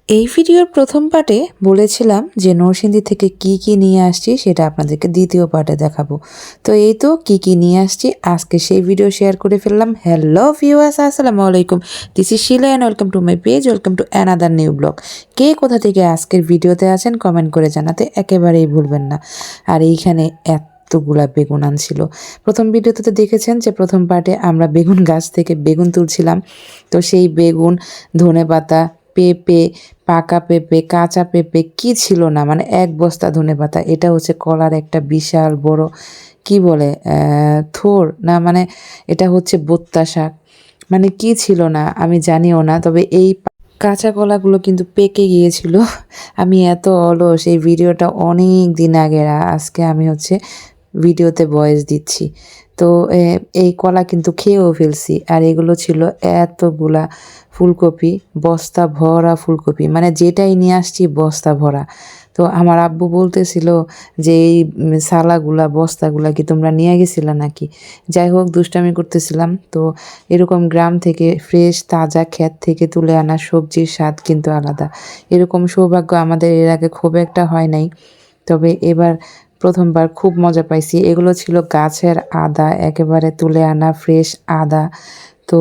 এই ভিডিওর প্রথম পার্টে বলেছিলাম যে নরসিংদী থেকে কি নিয়ে আসছি সেটা আপনাদেরকে দ্বিতীয় পার্টে দেখাবো। তো এই তো কি নিয়ে আসছি আজকে সেই ভিডিও শেয়ার করে ফেললাম। হ্যালো ভিউয়ার্স, আসসালামু আলাইকুম। This is Shila and welcome to my page, welcome to another new blog. কে কোথা থেকে আজকের ভিডিওতে আছেন কমেন্ট করে জানাতে একেবারেই ভুলবেন না। আর এইখানে এতগুলা বেগুন আনছিল। প্রথম ভিডিওতে তো দেখেছেন যে প্রথম পার্টে আমরা বেগুন গাছ থেকে বেগুন তুলছিলাম। তো সেই বেগুন, ধনেপাতা, পেঁপে, পাকা পেঁপে, কাঁচা পেঁপে কি ছিল না, মানে এক বস্তা ধনেপাতা। এটা হচ্ছে কলার একটা বিশাল বড় কি বলে থোর না, মানে এটা হচ্ছে বোত্তা শাক, মানে কি ছিল না আমি জানিও না। তবে এই কাঁচা কলাগুলো কিন্তু পেকে গিয়েছিল। আমি এত অলস, এই ভিডিওটা অনেক দিন আগের, আজকে আমি হচ্ছে ভিডিওতে ভয়েস দিচ্ছি। তো এই কলা কিন্তু খেয়েও ফেলছি। আর এগুলো ছিল এতগুলা ফুলকপি, বস্তা ভরা ফুলকপি, মানে যেটাই নিয়ে আসছি বস্তা ভরা। তো আমার আব্বু বলতেছিল যে এই সালাগুলা বস্তাগুলা কি তোমরা নিয়ে গেছিলা নাকি। যাই হোক, দুষ্টামি করতেছিলাম। তো এরকম গ্রাম থেকে ফ্রেশ তাজা ক্ষেত থেকে তুলে আনা সবজির স্বাদ কিন্তু আলাদা। এরকম সৌভাগ্য আমাদের এর আগে খুব একটা হয় নাই, তবে এবার প্রথমবার খুব মজা পাইছি। এগুলো ছিল গাছের আদা, একেবারে তুলে আনা ফ্রেশ আদা। তো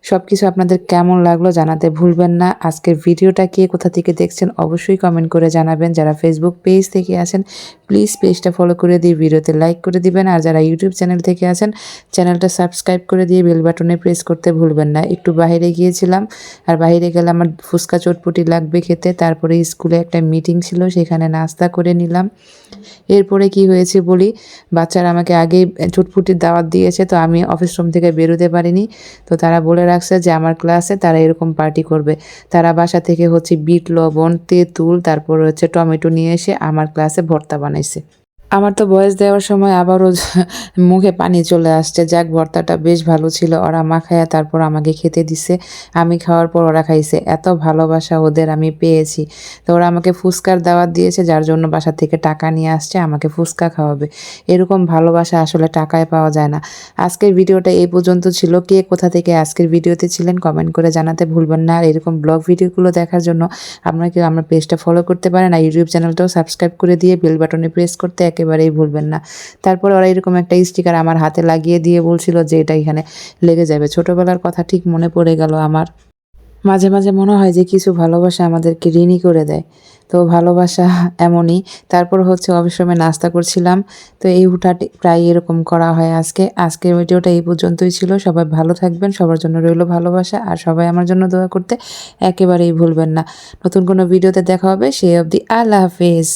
সব কিছু আপনাদের কেমন লাগলো জানাতে ভুলবেন না। আজকের ভিডিওটা কে কোথা থেকে দেখছেন অবশ্যই কমেন্ট করে জানাবেন। যারা ফেসবুক পেজ থেকে আছেন প্লিজ পেজটা ফলো করে দিয়ে ভিডিওতে লাইক করে দিবেন। আর যারা ইউটিউব চ্যানেল থেকে আছেন চ্যানেলটা সাবস্ক্রাইব করে দিয়ে বেল বাটনে প্রেস করতে ভুলবেন না। একটু বাইরে গিয়েছিলাম, আর বাইরে গেলে আমার ফুচকা চটপটি লাগবে খেতে। তারপরে স্কুলে একটা মিটিং ছিল, সেখানে নাস্তা করে নিলাম। এরপরে কি হয়েছে বলি, বাচ্চারা আমাকে আগেই চটপটির দাওয়াত দিয়েছে, তো আমি অফিস রুম থেকে বেরোতে পারিনি। তো তারা বলে রাখছে যে আমার ক্লাসে তারা এরকম পার্টি করবে। তারা বাসা থেকে হচ্ছে বিট লবণ, তেঁতুল, তারপর হচ্ছে টমেটো নিয়ে এসে আমার ক্লাসে ভর্তা বানাইছে। আমার তো ভয়েস দেওয়ার সময় আবারও মুখে পানি চলে আসছে। যাক, ভর্তাটা বেশ ভালো ছিল। ওরা মাখায়া তারপর আমাকে খেতে দিছে। আমি খাওয়ার পর ওরা খাইছে। এত ভালোবাসা ওদের আমি পেয়েছি। তো ওরা আমাকে ফুচকার দাওয়াত দিয়েছে, যার জন্য বাসা থেকে টাকা নিয়ে আসছে আমাকে ফুচকা খাওয়াবে। এরকম ভালোবাসা আসলে টাকায় পাওয়া যায় না। আজকের ভিডিওটা এই পর্যন্ত ছিল। কে কোথা থেকে আজকের ভিডিওতে ছিলেন কমেন্ট করে জানাতে ভুলবেন না। আর এরকম ব্লগ ভিডিওগুলো দেখার জন্য আপনারা কি আমার পেজটা ফলো করতে পারেন, আর ইউটিউব চ্যানেলটাও সাবস্ক্রাইব করে দিয়ে বেল বাটনে প্রেস করতে একেবারেই ভুলবেন না। তারপর ওরা এরকম একটা স্টিকার আমার হাতে লাগিয়ে দিয়ে বলছিল যে এটা এখানে লেগে যাবে। ছোটবেলার কথা ঠিক মনে পড়ে গেল আমার। মাঝে মাঝে মনে হয় যে কিছু ভালোবাসা আমাদেরকে ঋণী করে দেয়। তো ভালোবাসা এমনই। তারপর হচ্ছে অবসময় নাস্তা করছিলাম। তো এই হুটহাট প্রায় এরকম করা হয় আজকের ভিডিওটা এই পর্যন্তই ছিল। সবাই ভালো থাকবেন, সবার জন্য রইল ভালোবাসা। আর সবাই আমার জন্য দোয়া করতে একেবারেই ভুলবেন না। নতুন কোনো ভিডিওতে দেখা হবে। সেই অবধি আল্লাহ হাফেজ।